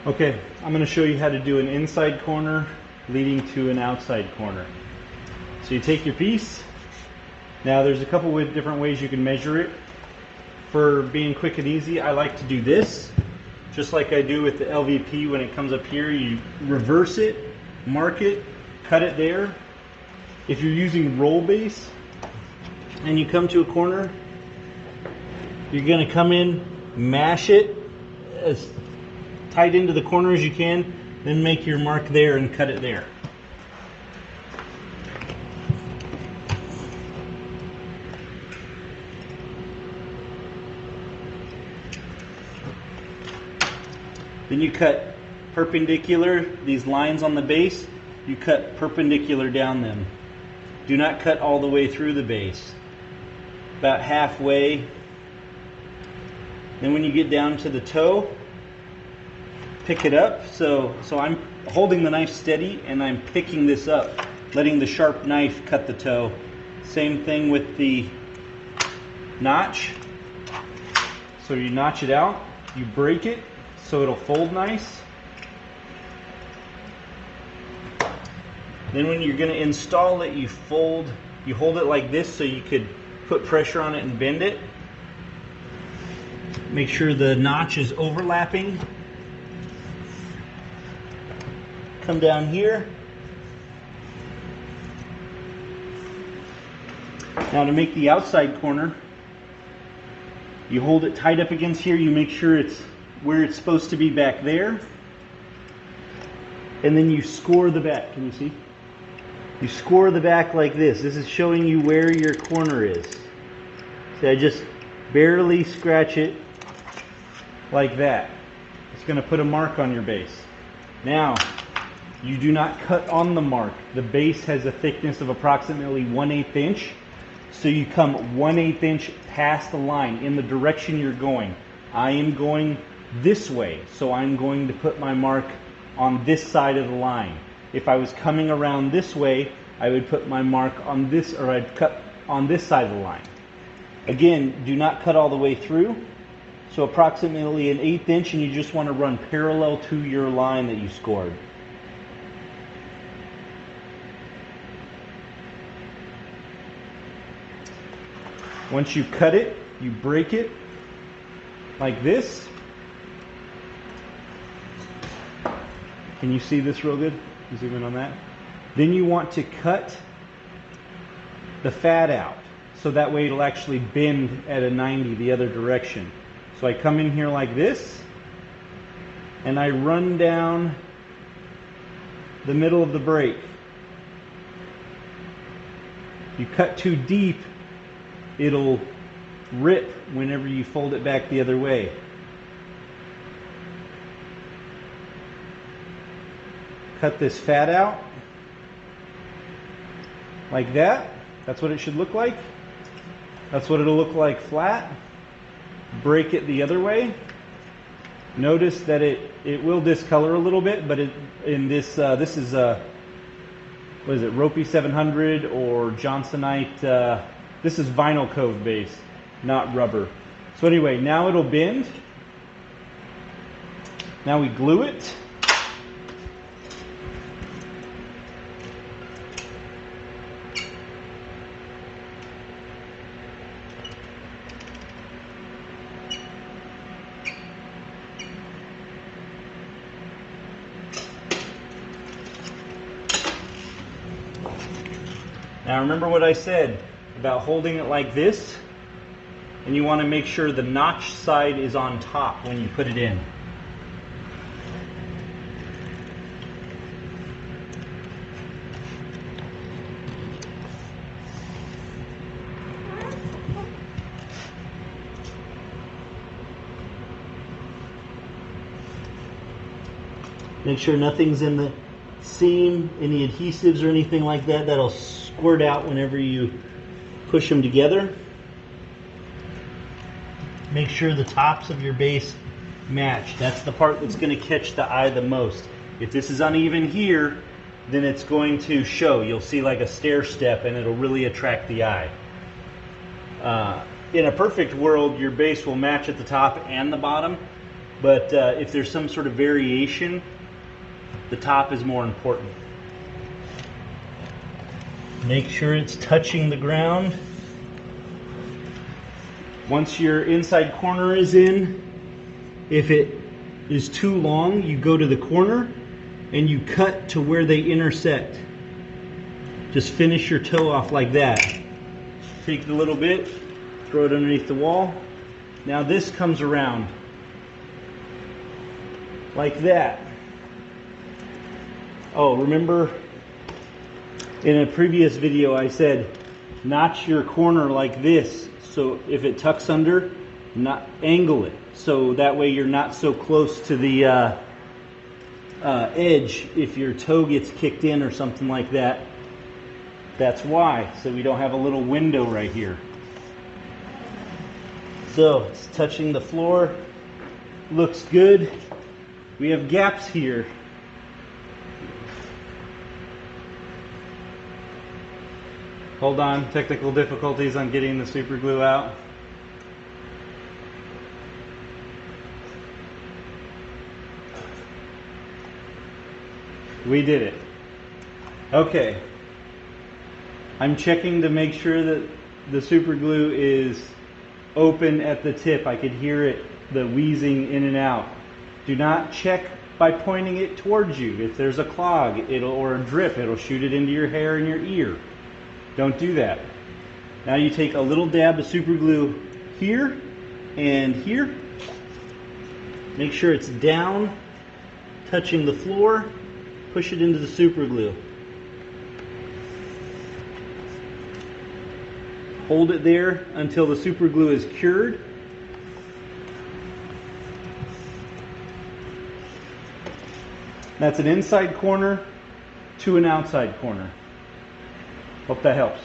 Okay, I'm going to show you how to do an inside corner leading to an outside corner. So you take your piece. Now there's a couple of different ways you can measure it. For being quick and easy, I like to do this, just like I do with the LVP. When it comes up here, you reverse it, mark it, cut it there. If you're using roll base and you come to a corner, you're going to come in, mash it as tight into the corner as you can, then make your mark there and cut it there. Then you cut perpendicular, these lines on the base, you cut perpendicular down them. Do not cut all the way through the base. About halfway. Then when you get down to the toe, pick it up. So I'm holding the knife steady and I'm picking this up, letting the sharp knife cut the toe. Same thing with the notch. So you notch it out, you break it so it'll fold nice. Then when you're going to install it, you hold it like this so you could put pressure on it and bend it. Make sure the notch is overlapping. Come down here. Now to make the outside corner, you hold it tight up against here. You make sure it's where it's supposed to be back there. And then you score the back. Can you see? You score the back like this. This is showing you where your corner is. So I just barely scratch it like that. It's going to put a mark on your base. Now, you do not cut on the mark. The base has a thickness of approximately 1/8 inch. So you come 1/8 inch past the line in the direction you're going. I am going this way, so I'm going to put my mark on this side of the line. If I was coming around this way, I would put my mark on this, or I'd cut on this side of the line. Again, do not cut all the way through. So approximately 1/8 inch, and you just want to run parallel to your line that you scored. Once you cut it, you break it like this. Can you see this real good? Zoom in on that. Then you want to cut the fat out, so that way it'll actually bend at a 90 the other direction. So I come in here like this, and I run down the middle of the break. If you cut too deep, it'll rip whenever you fold it back the other way. Cut this fat out like that. That's what it should look like. That's what it'll look like flat. Break it the other way. Notice that it will discolor a little bit, but this is what is it, Ropey 700 or Johnsonite. This is vinyl cove base, not rubber. So anyway, now it'll bend. Now we glue it. Now remember what I said about holding it like this, and you want to make sure the notch side is on top when you put it in. Make sure nothing's in the seam, any adhesives or anything like that. That'll squirt out whenever you push them together. Make sure the tops of your base match. That's the part that's going to catch the eye the most. If this is uneven here, then it's going to show. You'll see like a stair step, and it'll really attract the eye. In a perfect world, your base will match at the top and the bottom. But if there's some sort of variation, the top is more important. Make sure it's touching the ground. Once your inside corner is in, if it is too long, you go to the corner and you cut to where they intersect. Just finish your toe off like that. Take a little bit, throw it underneath the wall. Now this comes around like that. Oh, remember in a previous video I said notch your corner like this, so if it tucks under, not angle it, so that way you're not so close to the edge if your toe gets kicked in or something like that. That's why, so we don't have a little window right here. So it's touching the floor, looks good. We have gaps here. Hold on, technical difficulties on getting the super glue out. We did it. Okay. I'm checking to make sure that the super glue is open at the tip. I could hear it, the wheezing in and out. Do not check by pointing it towards you. If there's a clog or a drip, it'll shoot it into your hair and your ear. Don't do that. Now you take a little dab of super glue here and here. Make sure it's down, touching the floor. Push it into the super glue. Hold it there until the super glue is cured. That's an inside corner to an outside corner. Hope that helps.